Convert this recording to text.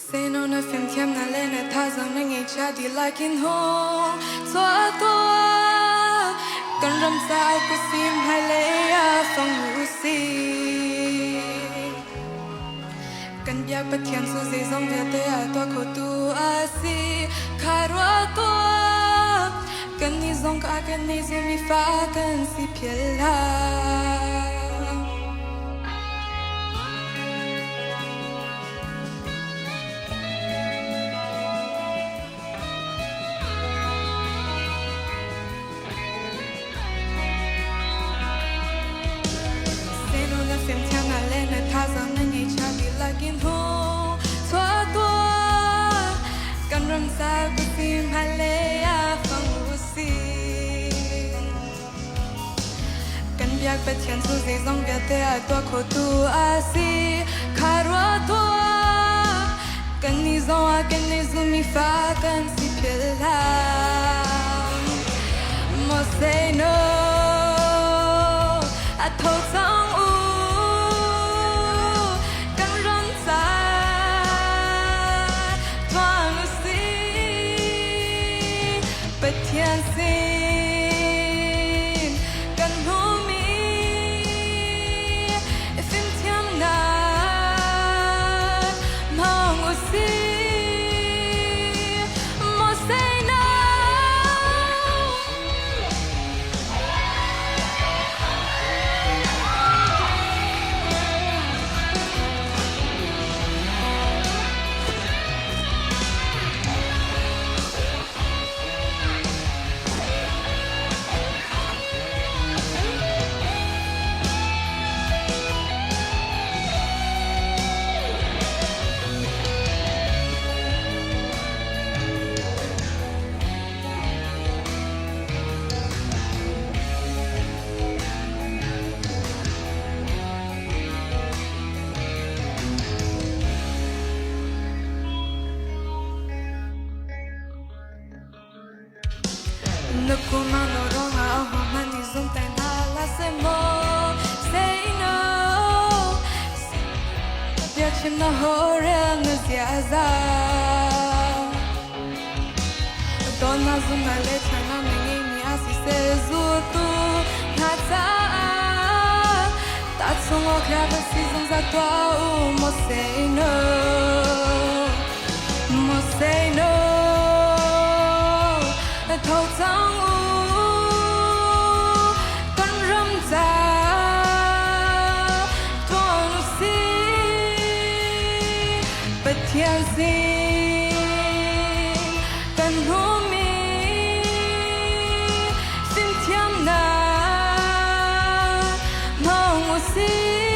Say no na fem tiam na le na tha zam na ngai cha di like in home toa toa kan ram sa ku sim hai le ya phong lu si kan bia pa thiam su ze zong ve te a to ko tu a si kharwa toa kan ni zong ka kan ni zu mi fa kan si phiel la Fem tiang na le na tha zam na ngai cha di like in home toa toa kan ram sa ku sim hai le ya phong lu si kan biak pa thian su ze zong ga te a to ko tu a si kharwa toa kan ni zong a kan ni zu mi fa kan si phiel la mo say no a tho sang thiên sinh cần hôn mi phim thiam na mong oxy mo say no Look woman no wrong how man is on ten la se mo say no Dia chim na hore na ziaza Don na zuma le chana mengi mi asi se zu tu na ta Ta tsong o klava si zong za tua u mo say no Mo say no thâu trắng u con râm già thôn si bất thiên sinh cần hôn mi xin thiam na mong si